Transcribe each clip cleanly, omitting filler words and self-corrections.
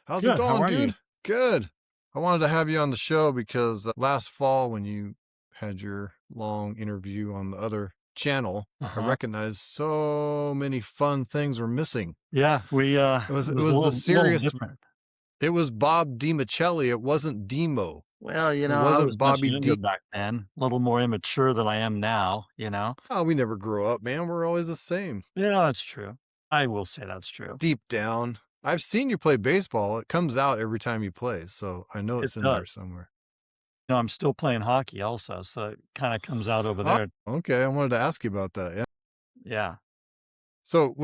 How's it Good. How going, are you? dude? Good. I wanted to have you on the show because last fall when you had your long interview on the other channel, I Uh-huh. recognized so many fun things were missing. Yeah, we It it was a was the little serious. different. It was Bob DiMicheli. It wasn't Demo. Well, It I was wasn't much Bobby younger D. back then, a little more immature than I am now. Oh, we never grow up, man. We're always the same. Yeah, that's true. I will say that's true. Deep down. I've seen you play baseball. It comes out every time you play, so I know It it's in there does. somewhere. I'm still playing hockey also, so it kinda comes out over Oh, there. okay. I wanted to ask you about that. Yeah. Yeah. So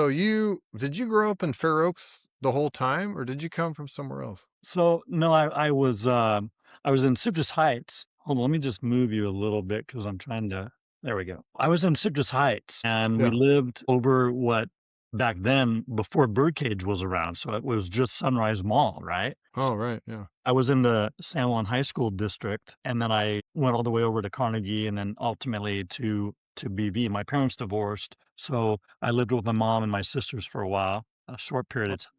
you did you grow up in Fair Oaks the whole time, or did you come from somewhere else? So, no, I was in Citrus Heights. Hold on, let me just move you a little bit because 'cause I'm trying to there we go. I was in Citrus Heights, and we Yeah. lived over what back then, before Birdcage was around, so it was just Sunrise Mall, right? Oh, right. Yeah. I was in the San Juan High School district, and then I went all the way over to Carnegie and then ultimately to BV. My parents divorced, so I lived with my mom and my sisters for a while, a short period Oh, of time,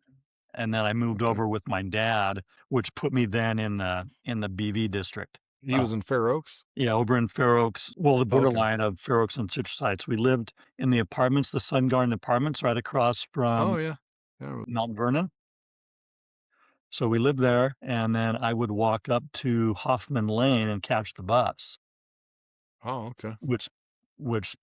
and then I moved okay. over with my dad, which put me then in the BV district. He was in Fair Oaks? Yeah, over in Fair Oaks, well, the Okay. borderline of Fair Oaks and Citrus Heights. We lived in the apartments, the Sun Garden Apartments, right across Oh, from yeah. Yeah. Mount Vernon. So we lived there, and then I would walk up to Hoffman Lane and catch the bus, Oh, okay. which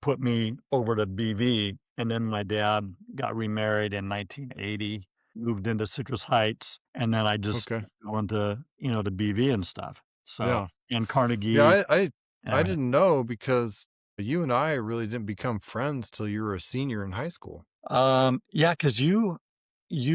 put me over to BV. And then my dad got remarried in 1980, moved into Citrus Heights, and then I just Okay. kept going to BV and stuff. So Yeah. and Yeah, Carnegie and I everything. didn't know because you and I really didn't become friends till you were a senior in high school. Yeah, because you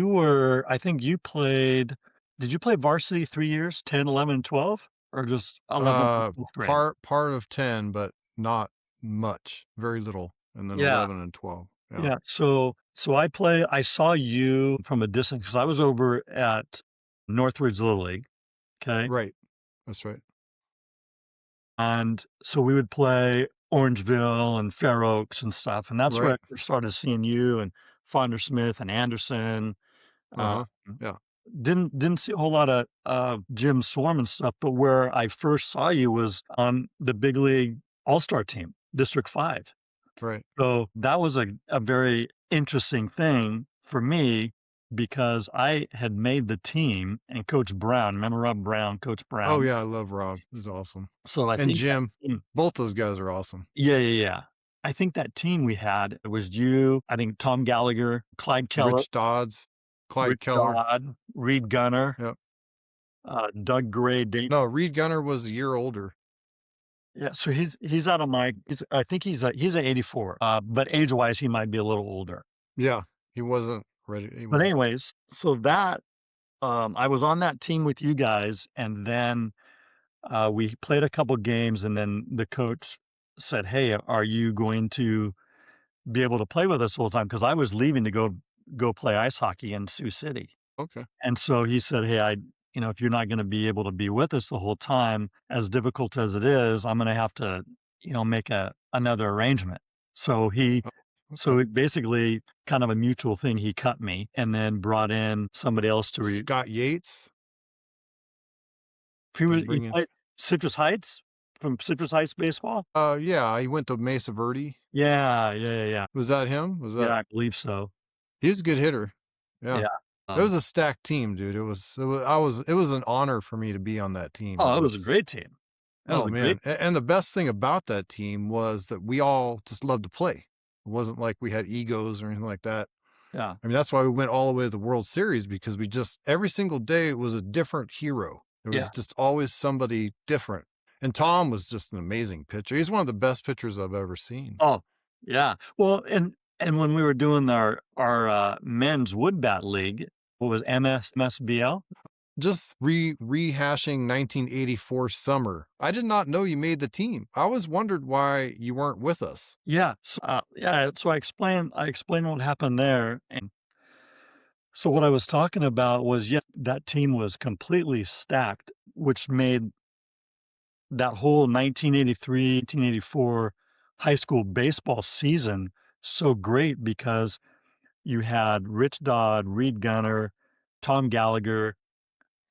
were, I think you played. Did you play varsity 3 years, 10, 11, and 12, or just 11th and 12th grade? Part of 10, but not much, very little, and then Yeah. 11 and 12. Yeah. Yeah, so I saw you from a distance because I was over at Northridge Little League, okay? Right. That's right. And so we would play Orangeville and Fair Oaks and stuff, and that's where I Right. first started seeing you and Fonder Smith and Anderson. Um, Uh-huh. Yeah. didn't see a whole lot of Jim Swarm and stuff, but where I first saw you was on the big league all-star team, District 5. Right. So that was a very interesting thing for me because I had made the team and Coach Brown, remember Rob Brown, Coach Oh, Brown? yeah, I love Rob. He's awesome. So I And think that Jim. team, Both those guys are awesome. yeah. I think that team we had, it was you, I think Tom Gallagher, Clyde Keller, Rich Dodds, Clyde Rich Keller. Dodd, Reed Gunner, Yep. Doug Gray, Dave. No, Reed Gunner was a year older. Yeah, so he's out of my. I think he's a 84, but age wise he might be a little older. Yeah. He wasn't ready. He But wasn't. anyways, so that I was on that team with you guys, and then we played a couple games, and then the coach said, "Hey, are you going to be able to play with us the whole time?" Because I was leaving to go play ice hockey in Sioux City, Okay. and so he said, "Hey, if you're not going to be able to be with us the whole time, as difficult as it is, I'm going to have to, make another arrangement." So Oh, so okay. it basically kind of a mutual thing. He cut me and then brought in somebody else to Scott Yates. He Bring in. played Citrus Heights from Citrus Heights baseball? Yeah, he went to Mesa Verde. Yeah. Was that him? Yeah, I believe so. He was a good hitter. Yeah. Yeah. It Um, was a stacked team, dude. It was an honor for me to be on that team. It oh, it was a was great team. That was Oh, a great man, and the best thing about that team was that we all just loved to play. It wasn't like we had egos or anything like that. yeah, I mean, that's why we went all the way to the World Series because we just every single day was a different hero. There yeah. was just always somebody different. And Tom was just an amazing pitcher. He's one of the best pitchers I've ever seen. Oh, yeah. Well, and when we were doing our men's wood bat league, what was MSBL? Just rehashing 1984 summer. I did not know you made the team. I always wondered why you weren't with us. Yeah, so I explained what happened there, and so what I was talking about was, yeah, that team was completely stacked, which made that whole 1983, 1984 high school baseball season so great because you had Rich Dodd, Reed Gunner, Tom Gallagher,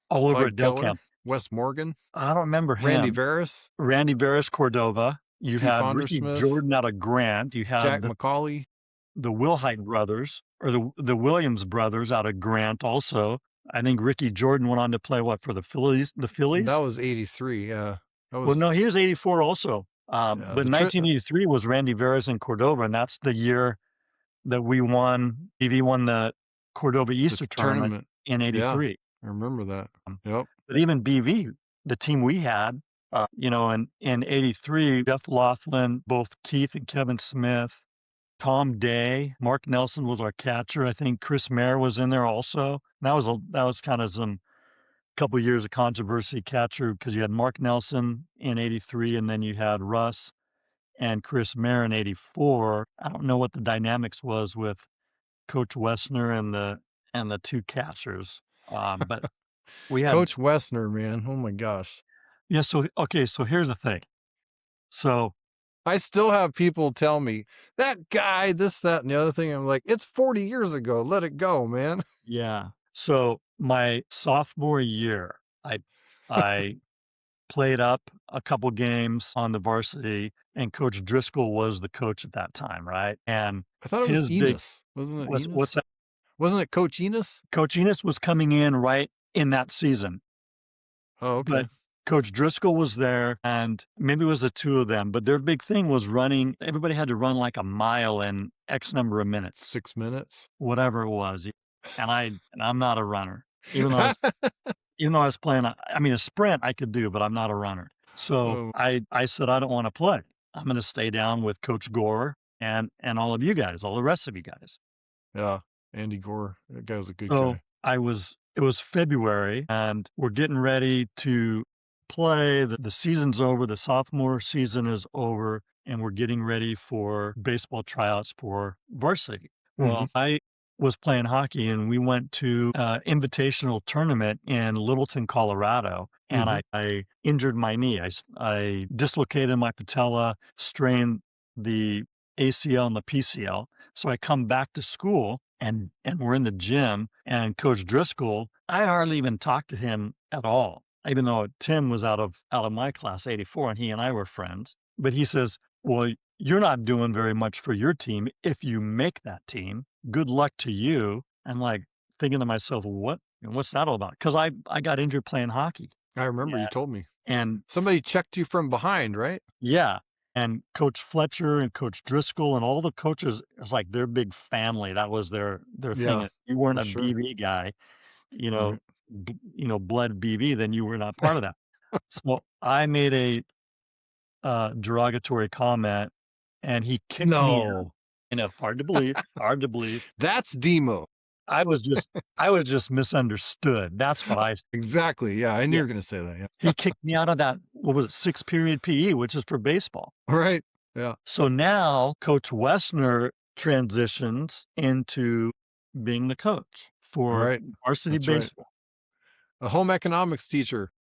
all over at Clyde Del Keller, Camp. Wes Morgan, I don't remember Randy him. Veras, Randy Veras, Cordova. You Pete had Ricky Fondersmith, Jordan out of Grant. You had Jack McCauley. the Wilhite brothers, or the Williams brothers out of Grant also. I think Ricky Jordan went on to play what, for the Phillies? The That Phillies? was '83. Yeah, that Well, was no, he was 84 also. yeah. But 1983 was Randy Veras in Cordova, and that's the year that we won. BV won the Cordova The Easter tournament tournament. in Yeah, '83. I remember that. Yep. But even BV, the team we had, in '83, Jeff Laughlin, both Keith and Kevin Smith, Tom Day, Mark Nelson was our catcher. I think Chris Mayer was in there also. That was kind of some couple years of controversy catcher because you had Mark Nelson in '83, and then you had Russ and Chris Mayer in '84. I don't know what the dynamics was with Coach Wessner and the two catchers, but we had Coach Wessner, man. Oh my gosh. yeah. So okay, so here's the thing. So I still have people tell me that guy, this, that, and the other thing. I'm like, it's 40 years ago. Let it go, man. yeah, so my sophomore year, I played up a couple games on the varsity, and Coach Driscoll was the coach at that time, right? And I thought it was his big Enos. Wasn't it what's Enos? that? Wasn't it Coach Enos? Coach Enos was coming in right in that season, Oh, but okay. Coach Driscoll was there, and maybe it was the two of them, but their big thing was running. Everybody had to run like a mile in X number of minutes, 6 minutes. whatever it was. And I'm not a runner, even though I was even though I was playing. I mean, a sprint I could do, but I'm not a runner. So Oh, I said I don't want to play. I'm going to stay down with Coach Gore and all of you guys, all the rest of you guys. yeah. Andy Gore. That guy was a good So guy. it was February, and we're getting ready to play. The season's over. The sophomore season is over, and we're getting ready for baseball tryouts for varsity. Hmm. Well, I was playing hockey, and we went to invitational tournament in Littleton, Colorado, and Hmm. I injured my knee. I dislocated my patella, strained the ACL and the PCL. So I come back to school, and we're in the gym, and Coach Driscoll, I hardly even talked to him at all, even though Tim was out of my class, '84, and he and I were friends. But he says, "Well, you're not doing very much for your team. If you make that team, good luck to you." I'm like thinking to myself, what's that all about? Because I got injured playing hockey. I remember you Yeah. told me. And Somebody checked you from behind, right? yeah, and Coach Fletcher and Coach Driscoll and all the coaches, it's like their big family. That was their thing. Yeah, If you weren't for a sure. BV guy, you know, Right. blood BV, then you were not part of that. So I made a derogatory comment, and he kicked me out. No, You know, hard to believe, hard to believe. that's Demo. I was just I was just misunderstood. That's what I Exactly. Yeah, I knew yeah. you were gonna say that. Yeah. He kicked me out of that, what was it, 6 period PE, which is for baseball. Right. Yeah. So now Coach Wessner transitions into being the coach for Right. varsity That's right. baseball. A home economics teacher.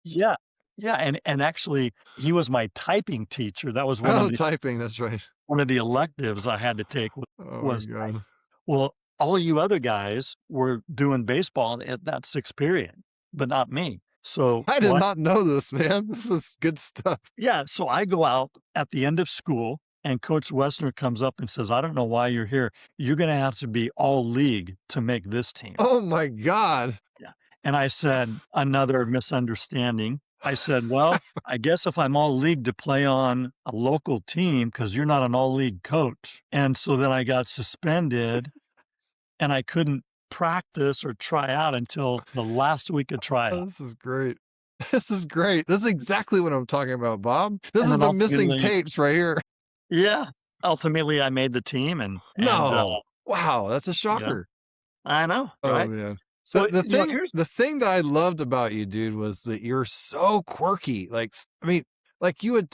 Yeah. Yeah, and actually he was my typing teacher. That was Oh, typing. That's right. one of the electives I had to take Oh my was type. God. Well, all you other guys were doing baseball at that 6th period, but not me. So I did what not know this, man. This is good stuff. Yeah, so I go out at the end of school, and Coach Wessner comes up and says, "I don't know why you're here. You're gonna have to be all league to make this team." Oh my God. Yeah. And I said, another misunderstanding. I said, "Well, I guess if I'm all league to play on a local team, because you're not an all league coach." And so then I got suspended, and I couldn't practice or try out until the last week of Oh, tryout. this is great. This is great. This is exactly what I'm talking about, Bob. This And is then the missing ultimately, tapes right here. yeah, ultimately I made the team, and No. Wow, that's a yeah. shocker. I know, Oh right? man. The So, the thing here's the thing that I loved about you, dude, was that you're so quirky. Like I mean, like you'd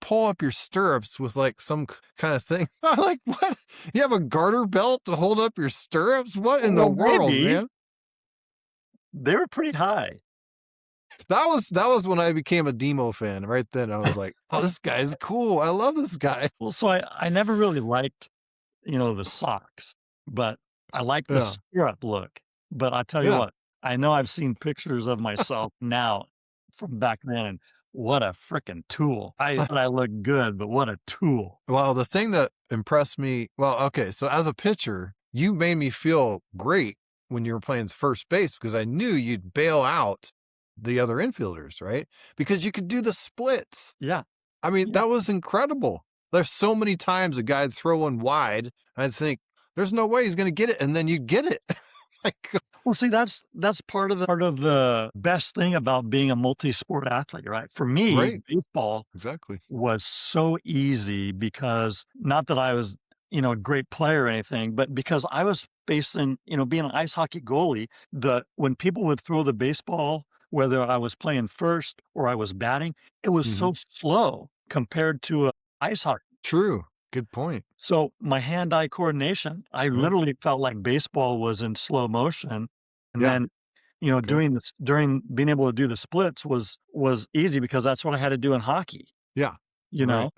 pull up your stirrups with like some kind of thing. I'm like, what? You have a garter belt to hold up your stirrups? What in the well, world, maybe man? they were pretty high. That was when I became a Demo fan. Right then I was like, oh, this guy's cool. I love this guy. Well, so I never really liked, the socks, but I liked the Yeah. stirrup look. but I tell you Yeah. what, I know I've seen pictures of myself now from back then, and what a frickin' tool. I look good, but what a tool. Well, the thing that impressed me, well, okay, so as a pitcher, you made me feel great when you were playing first base because I knew you'd bail out the other infielders, right? Because you could do the splits. Yeah, I mean, yeah. that was incredible. There's so many times a guy'd throw one wide. I'd think, there's no way he's going to get it. And then you'd get it. Like, Well, see, that's part of the best thing about being a multi-sport athlete, right? For me, right. baseball Exactly. was so easy because not that I was, a great player or anything, but because I was facing, being an ice hockey goalie, when people would throw the baseball, whether I was playing first or I was batting, it was Hmm. so slow compared to ice hockey. True. Good point. So my hand-eye coordination, I Yeah. literally felt like baseball was in slow motion. And Yeah. then, Okay. doing this during being able to do the splits was easy because that's what I had to do in hockey, Yeah. you Right. know?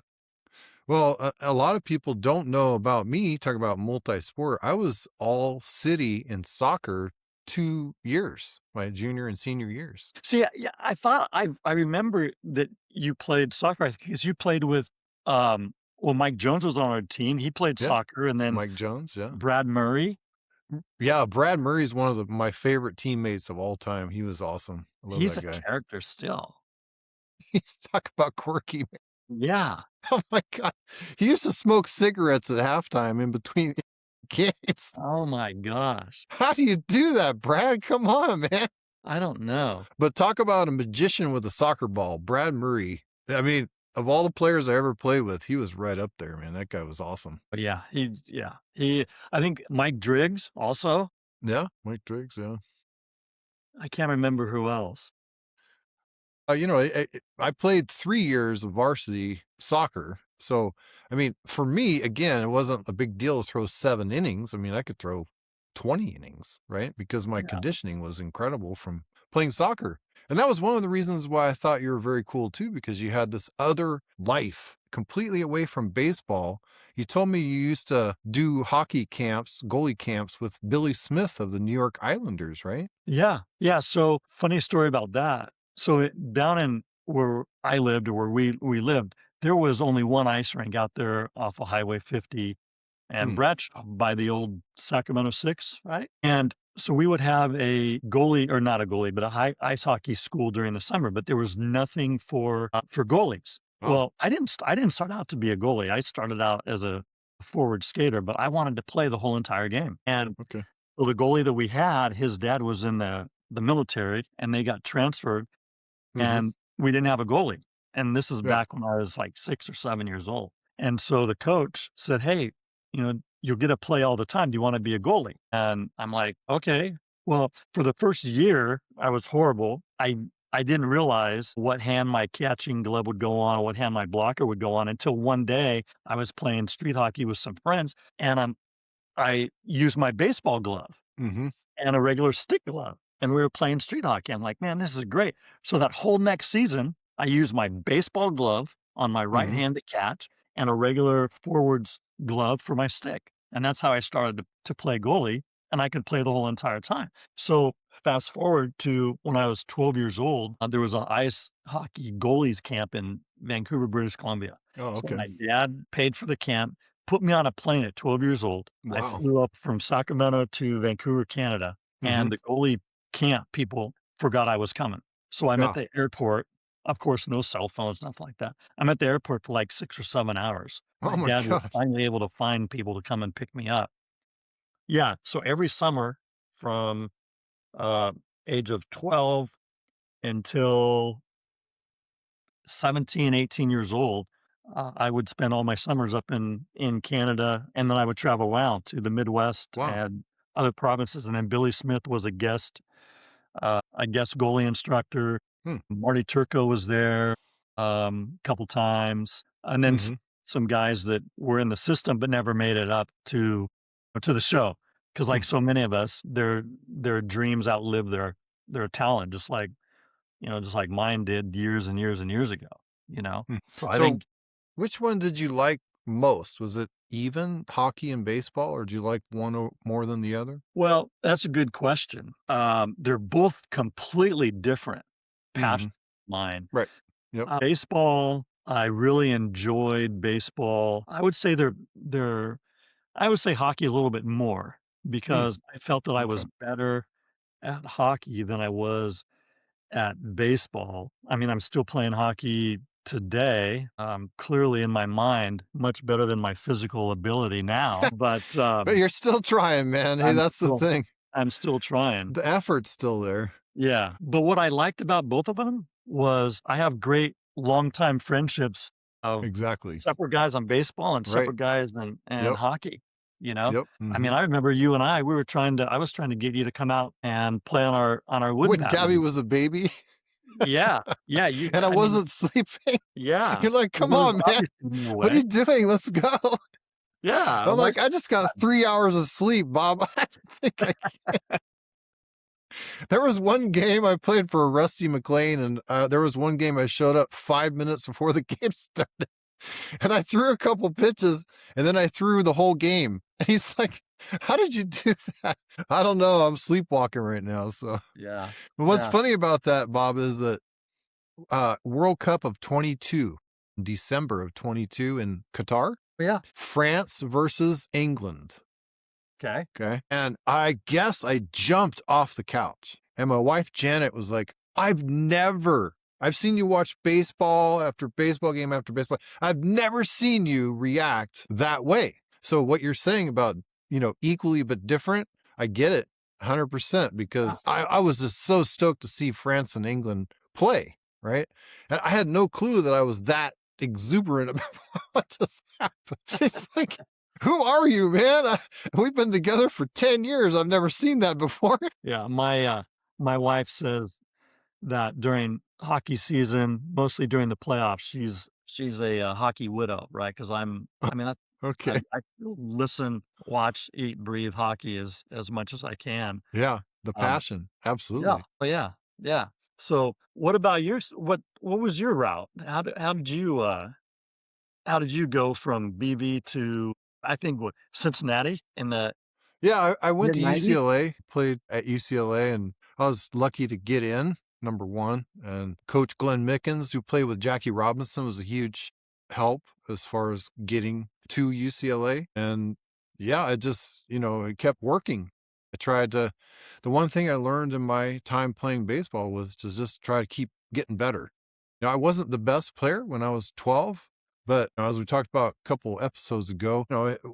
Well, a lot of people don't know about me. Talk about multi-sport. I was all city in soccer 2 years, my junior and senior years. See, yeah, I remember that you played soccer because you played with, well, Mike Jones was on our team. He played Yeah. soccer, and then Mike Jones. Yeah. Brad Murray, Yeah. Brad Murray's one of my favorite teammates of all time. He was awesome. I love he's that a guy. character still. He's talk about quirky. Man. Yeah. Oh my God. He used to smoke cigarettes at halftime in between games. Oh my gosh. How do you do that, Brad? Come on, man. I don't know. But talk about a magician with a soccer ball, Brad Murray. I mean, of all the players I ever played with, he was right up there, man. That guy was awesome. But I think Mike Driggs also. Yeah, Mike Driggs, yeah. I can't remember who else. I played 3 years of varsity soccer. So, I mean, for me, again, it wasn't a big deal to throw 7 innings. I mean, I could throw 20 innings, right? Because my Yeah. conditioning was incredible from playing soccer. And that was one of the reasons why I thought you were very cool too, because you had this other life completely away from baseball. You told me you used to do hockey camps, goalie camps with Billy Smith of the New York Islanders, right? Yeah. Yeah. So funny story about that. So down in where I lived or where we lived, there was only one ice rink out there off of Highway 50 and Hmm. Bradshaw by the old Sacramento Six, right? And so we would have a goalie or not a goalie, but a ice hockey school during the summer, but there was nothing for goalies. Oh, Well, I didn't start out to be a goalie. I started out as a forward skater, but I wanted to play the whole entire game. And okay. well, the goalie that we had, his dad was in the military, and they got transferred, Hmm. and we didn't have a goalie. And this is Yeah. back when I was like 6 or 7 years old. And so the coach said, "Hey, you'll get to play all the time. Do you want to be a goalie?" And I'm like, "Okay." Well, for the first year, I was horrible. I didn't realize what hand my catching glove would go on or what hand my blocker would go on until one day I was playing street hockey with some friends, and I used my baseball glove Hmm. and a regular stick glove, and we were playing street hockey. I'm like, "Man, this is great." So that whole next season, I used my baseball glove on my right Hmm. hand to catch and a regular forwards glove for my stick, and that's how I started to play goalie, and I could play the whole entire time. So fast forward to when I was 12 years old, there was an ice hockey goalies camp in Vancouver, British Columbia. Oh, So okay. my dad paid for the camp, put me on a plane at 12 years old. I Wow. flew up from Sacramento to Vancouver, Canada, Hmm. and the goalie camp people forgot I was coming. So I'm at Yeah. the airport. Of course, no cell phones, nothing like that. I'm at the airport for like 6 or 7 hours. My Oh my dad was God. finally able to find people to come and pick me up. Yeah, so every summer from, uh, age of 12 until 17, 18 years old, I would spend all my summers up in Canada, and then I would travel around to the Midwest Wow. and other provinces, and then Billy Smith was a guest goalie instructor. Hmm. Marty Turco was there, couple times, and then Hmm. some guys that were in the system but never made it up to the show. Because Hmm. like so many of us, their dreams outlive their talent, just like mine did years and years and years ago, you know? Hmm. So I So, think which one did you like most? Was it even, hockey and baseball, or do you like one more than the other? Well, that's a good question. They're both completely different passions Mhm. of mine. Right. Yep. Baseball, I really enjoyed baseball. I would say hockey a little bit more Mm, because I felt that I okay. was better at hockey than I was at baseball. I mean, I'm still playing hockey today. Clearly in my mind, much better than my physical ability now, but But you're still trying, man. Hey, I'm that's the still thing. I'm still trying. The effort's still there. Yeah, but what I liked about both of them was I have great longtime friendships of Exactly. separate guys on baseball and Right. separate guys in Yep. hockey, you know? Yep. I mean, Mhm. I remember you and I was trying to get you to come out and play on our wooden When Gabby patio. was a baby Yeah, yeah, you and I I mean, wasn't sleeping, yeah, you're like, well, "Come there was on, man. obviously no What are way. you doing? Let's go." Yeah, I'm I'm like, like, "I just got 3 hours of sleep, Bob. I don't think I." There was one game I played for Rusty McLean, and, there was one game I showed up 5 minutes before the game started, and I threw a couple pitches, and then I threw the whole game. And he's like, "How did you do that?" "I don't know. I'm sleepwalking right now." So, yeah, but what's yeah, funny about that, Bob, is that, World Cup of '22, December of '22 in Qatar, yeah, France versus England. okay, Okay. And I guess I jumped off the couch. And my wife, Janet, was like, I've seen you watch baseball after baseball game after baseball. I've never seen you react that way. So, what you're saying about, equally but different, I get it 100% yeah, because I was just so stoked to see France and England play. Right. And I had no clue that I was that exuberant about what just happened. She's like, "Who are you, man? We've been together for 10 years. I've never seen that before." yeah. My wife says that during hockey season, mostly during the playoffs, she's a, hockey widow, right? Because I mean, Okay. I still listen, watch, eat, breathe hockey as much as I can. Yeah. The Um, passion. yeah, Absolutely. oh, yeah, yeah. So, what about yours? What was your route? How did you go from BV to, I think, what, Cincinnati in the Yeah. I went to mid-90s? UCLA, played at UCLA, and I was lucky to get in, number one. And Coach Glenn Mickens, who played with Jackie Robinson, was a huge help as far as getting to UCLA. And yeah, it kept working. I tried to, the one thing I learned in my time playing baseball was to just try to keep getting better. I wasn't the best player when I was 12, but as we talked about a couple episodes ago,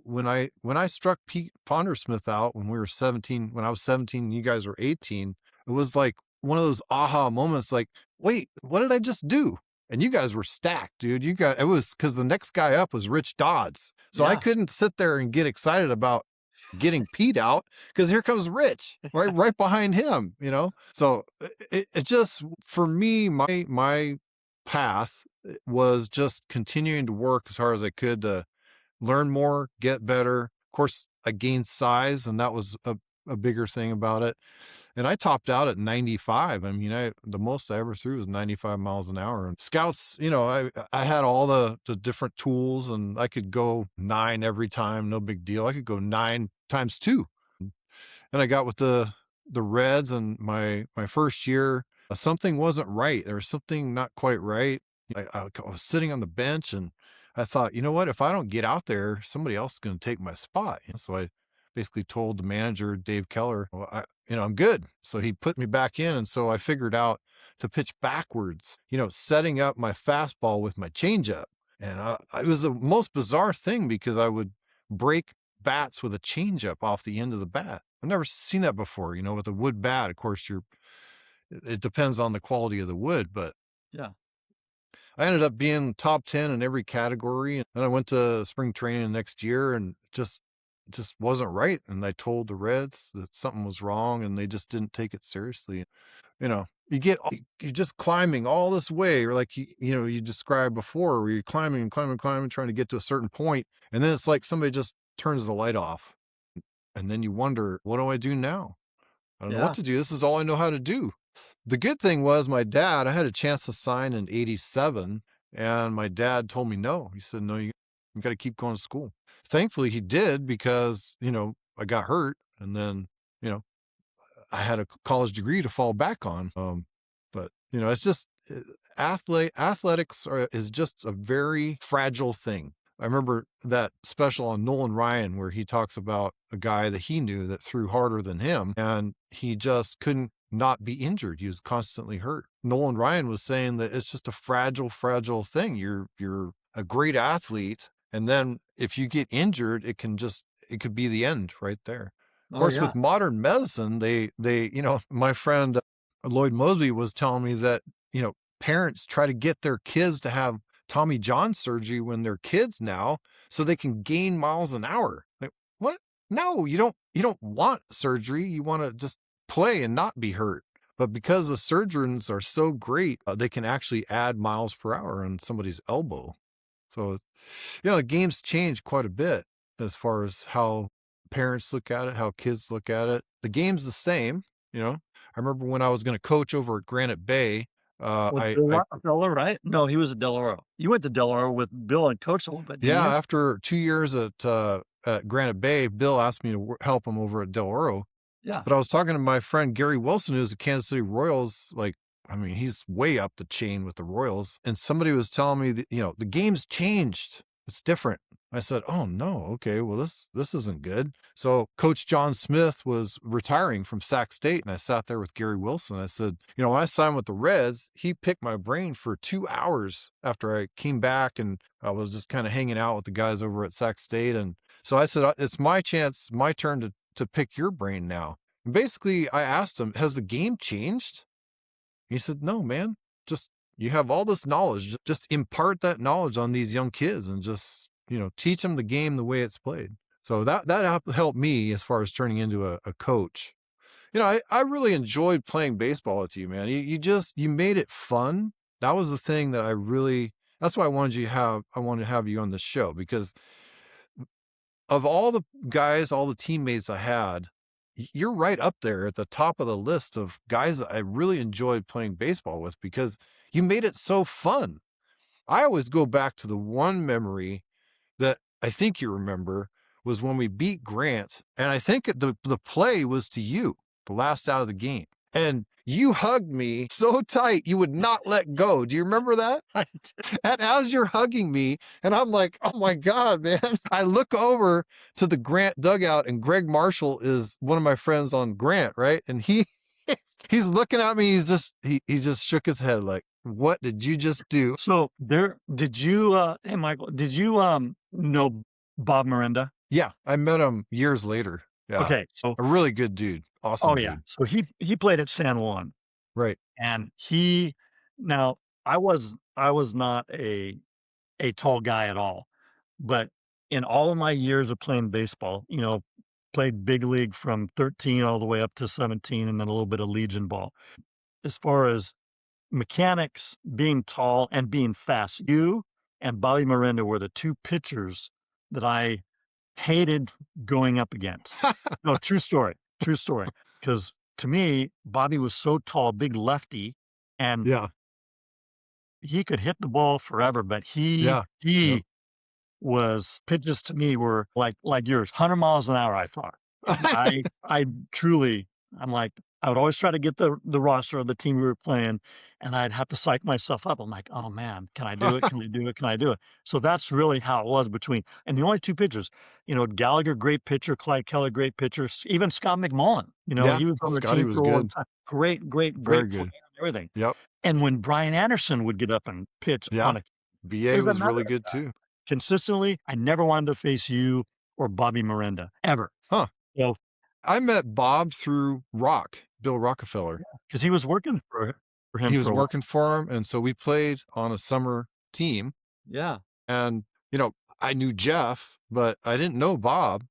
when I struck Pete Pondersmith out when we were 17, when I was 17 and you guys were 18, it was like one of those aha moments like, wait, what did I just do? And you guys were stacked, dude. It was because the next guy up was Rich Dodds. So I Yeah, couldn't sit there and get excited about getting Pete out because here comes Rich right behind him. So it just, for me, my path was just continuing to work as hard as I could to learn more, get better. Of course, I gained size, and that was a bigger thing about it. And I topped out at 95. I mean, the most I ever threw was 95 miles an hour. And scouts, I had all the different tools, and I could go 9 every time, no big deal. I could go 9 times 2. And I got with the Reds, and my first year, something wasn't right. There was something not quite right. I was sitting on the bench, and I thought, you know what? If I don't get out there, somebody else is going to take my spot. So I basically told the manager, Dave Keller, well, I'm good. So he put me back in, and so I figured out to pitch backwards. Setting up my fastball with my changeup, and it was the most bizarre thing because I would break bats with a changeup off the end of the bat. I've never seen that before, with a wood bat. Of course, it depends on the quality of the wood, but yeah, I ended up being top 10 in every category. And then I went to spring training the next year, and just wasn't right. And I told the Reds that something was wrong, and they just didn't take it seriously. You're just climbing all this way, or like you described before, where you're climbing and climbing and climbing, trying to get to a certain point, and then it's like somebody just turns the light off, and then you wonder, what do I do now? I don't know what yeah, to do. This is all I know how to do. The good thing was I had a chance to sign in '87, and my dad told me no. He said, "No, you got to keep going to school." thankfully he did because, I got hurt and then, you know, I had a college degree to fall back on. But it's just athletics is just a very fragile thing. I remember that special on Nolan Ryan where he talks about a guy that he knew that threw harder than him, and he just couldn't not be injured. He was constantly hurt. Nolan Ryan was saying that it's just a fragile, fragile thing. You're a great athlete, and then if you get injured, it could be the end right there. Of Oh course, yeah. with modern medicine, my friend Lloyd Mosby was telling me that, parents try to get their kids to have Tommy John surgery when they're kids now so they can gain miles an hour. Like, what? No, you don't want surgery. You want to just play and not be hurt. But because the surgeons are so great, they can actually add miles per hour on somebody's elbow. So, the game's changed quite a bit as far as how parents look at it, how kids look at it. The game's the same, you know. I remember when I was going to coach over at Granite Bay, With I Bill, right? No, he was at Del Oro. You went to Del Oro with Bill and coached a little bit, didn't yeah, you? after 2 years at Granite Bay, Bill asked me to help him over at Del Oro. Yeah. But I was talking to my friend Gary Wilson, who's the Kansas City Royals. Like, I mean, he's way up the chain with the Royals. And somebody was telling me that, the game's changed. It's different. I said, "Oh no, okay, well this isn't good." So Coach John Smith was retiring from Sac State, and I sat there with Gary Wilson. I said, when I signed with the Reds, he picked my brain for 2 hours after I came back, and I was just kind of hanging out with the guys over at Sac State. And so I said, "It's my chance, my turn to pick your brain now." And basically, I asked him, "Has the game changed?" He said, "No, man. Just you have all this knowledge. Just impart that knowledge on these young kids and just, teach them the game the way it's played." So that helped me as far as turning into a coach. I really enjoyed playing baseball with you, man. You made it fun. That was the thing that that's why I wanted to have you on the show, because of all the guys, all the teammates I had, you're right up there at the top of the list of guys that I really enjoyed playing baseball with because you made it so fun. I always go back to the one memory that I think you remember was when we beat Grant, and I think the play was to you, the last out of the game. And you hugged me so tight you would not let go. Do you remember that? And as you're hugging me, and I'm like, "Oh my God, man." I look over to the Grant dugout, and Greg Marshall is one of my friends on Grant, right? And he's looking at me. He just shook his head like, "What did you just do?" So did you, hey Michael, did you know Bob Miranda? Yeah, I met him years later. Yeah. Okay, so A really good dude. oh Awesome yeah, dude. so he played at San Juan, Right. and he now I was not a tall guy at all, but in all of my years of playing baseball, played big league from 13 all the way up to 17, and then a little bit of Legion ball. As far as mechanics, being tall and being fast, you and Bobby Miranda were the two pitchers that I hated going up against. No, true story. True story. Because to me, Bobby was so tall, big lefty, and Yeah. he could hit the ball forever, but he Yeah. Yep. he was pitches to me were like yours, 100 miles an hour, I thought. And I truly I'm like, I would always try to get the roster of the team we were playing, and I'd have to psych myself up. I'm like, "Oh, man, can I do it? Can I do it? Can I do it?" So that's really how it was between and the only 2 pitchers, Gallagher, great pitcher, Clyde Keller, great pitcher, even Scott McMullen, Yeah. he was on the Scotty team was for a long good. time. Great, great, Very great player good. and everything. Yep. And when Brian Anderson would get up and pitch Yeah. on a BA is was another really good too. consistently, I never wanted to face you or Bobby Miranda, ever. Huh. So I met Bob through Bill Rockefeller. because he was working for him He for was a while. working for him, and so we played on a summer team, Yeah. and, I knew Jeff, but I didn't know Bob,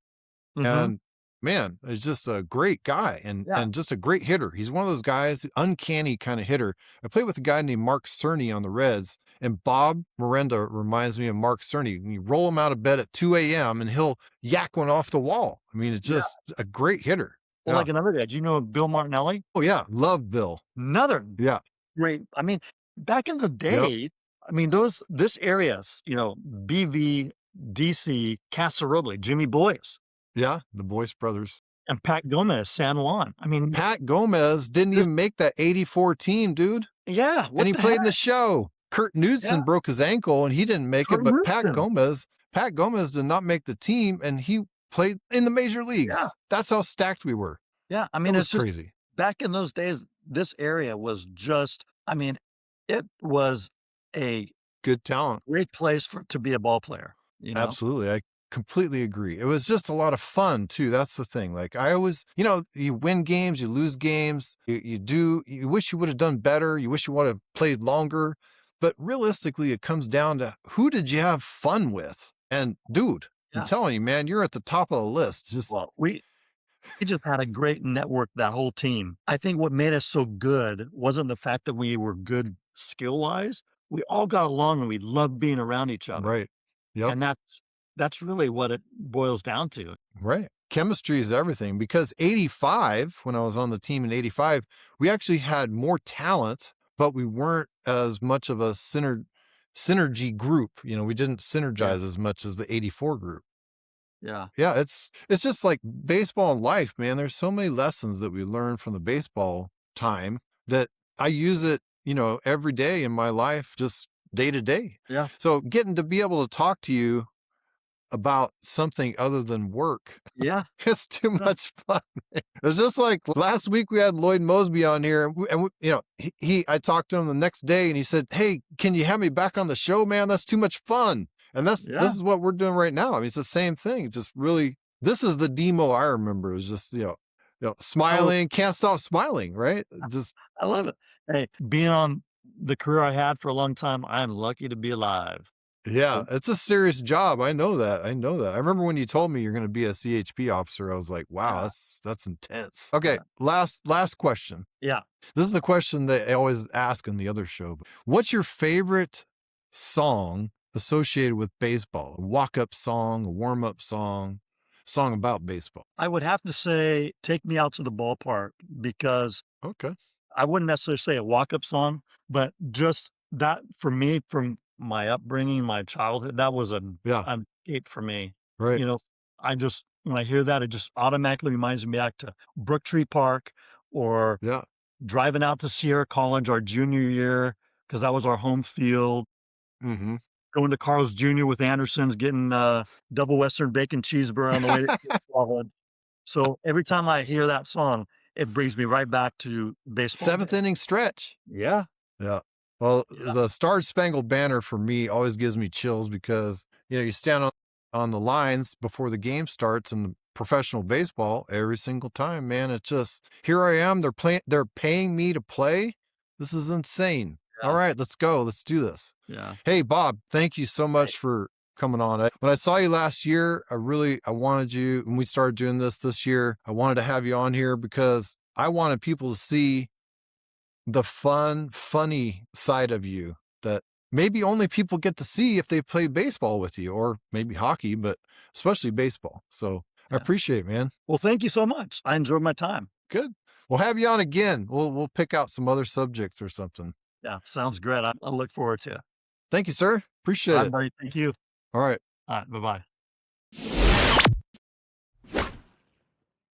Mhm. and man, he's just a great guy and Yeah. just a great hitter. He's one of those guys, uncanny kinda hitter. I played with a guy named Mark Cerny on the Reds, and Bob Miranda reminds me of Mark Cerny. You roll him out of bed at 2 a.m., and he'll yak one off the wall. I mean, it's Yeah. just a great hitter. Well, Yeah. like another guy, do you know Bill Martinelli? Oh, yeah, love Bill. Another Yeah. great I mean, back in the Yep. day, I mean, this areas, BV DC, Casa Roble, Jimmy Boyce, Yeah, the Boyce brothers. and Pat Gomez, San Juan. I mean, Pat Gomez didn't this even make that 84 team, dude. yeah, And what he the played in the heck? show. Kurt Yeah, Knudsen broke his ankle and he didn't make it, Kurt but Houston. Pat Gomez did not make the team and he played in the major Yeah, leagues. That's how stacked we were. yeah. I It mean, was it's just crazy. back in those days, this area was just, I mean, it was a Good talent. great place for to be a ball player, you know? Absolutely. I completely agree. It was just a lot of fun too. That's the thing. Like I always, you win games, you lose games, you wish you would have done better. You wish you would have played longer. But realistically, it comes down to who did you have fun with? And dude, I'm Yeah. telling you, man, you're at the top of the list. Just Well, we just had a great network, that whole team. I think what made us so good wasn't the fact that we were good skill-wise. We all got along and we loved being around each other. right. Yep. And that's really what it boils down to. Right. Chemistry is everything because 85, when I was on the team in 85, we actually had more talent, but we weren't as much of a synergy group. We didn't Yeah. synergize as much as the 84 group. Yeah. Yeah, it's just like baseball and life, man. There's so many lessons that we learn from the baseball time that I use it, every day in my life, just day to day. Yeah. So getting to be able to talk to you about something other than work, Yeah. it's too Yeah. much fun. It was just like last week we had Lloyd Mosby on here and I talked to him the next day and he said, "Hey, can you have me back on the show, man? That's too much fun." And this Yeah. is what we're doing right now. I mean, it's the same thing. Just really, this is the demo I remember. It was just, Oh, smiling, can't stop smiling, right? Just I love it. Hey, being on the career I had for a long time, I am lucky to be alive. yeah, So, it's a serious job. I know that. I know that. I remember when you told me you're going to be a CHP officer, I was like, wow, yeah. that's intense. Okay, Yeah. last question. Yeah. This is the question that I always ask in the other show. What's your favorite song associated with baseball? A walk-up song, a warm-up song about baseball. I would have to say, "Take Me Out to the Ballpark," because Okay. I wouldn't necessarily say a walk-up song, but just that for me, from my upbringing, my childhood, that was Yeah. an escape for me. Right. You know, I just when I hear that, it just automatically reminds me back to Brooktree Park or Yeah. driving out to Sierra College our junior year, because that was our home field, Mm-hmm. going to Carl's Jr. with Andersons, getting a double Western bacon cheeseburger on the way to college. So every time I hear that song, it brings me right back to baseball Seventh day. inning stretch. Yeah, Yeah. Well, yeah, the Star Spangled Banner for me always gives me chills because, you stand on the lines before the game starts in professional baseball every single time, man. It's just, here I am. They're paying me to play. This is insane. All yeah, right, let's go. Let's do this. yeah. Hey, Bob, thank you so Right. much for coming on. When I saw you last year, I wanted you, when we started doing this year, I wanted to have you on here because I wanted people to see the funny side of you that maybe only people get to see if they play baseball with you or maybe hockey, but especially baseball. So I Yeah. appreciate it, man. Well, thank you so much. I enjoyed my time. Good. We'll have you on again. We'll pick out some other subjects or something. Yeah, sounds great. I look forward to it. Thank you, sir. All Appreciate right, it. buddy. Thank you. All right. All right, bye-bye.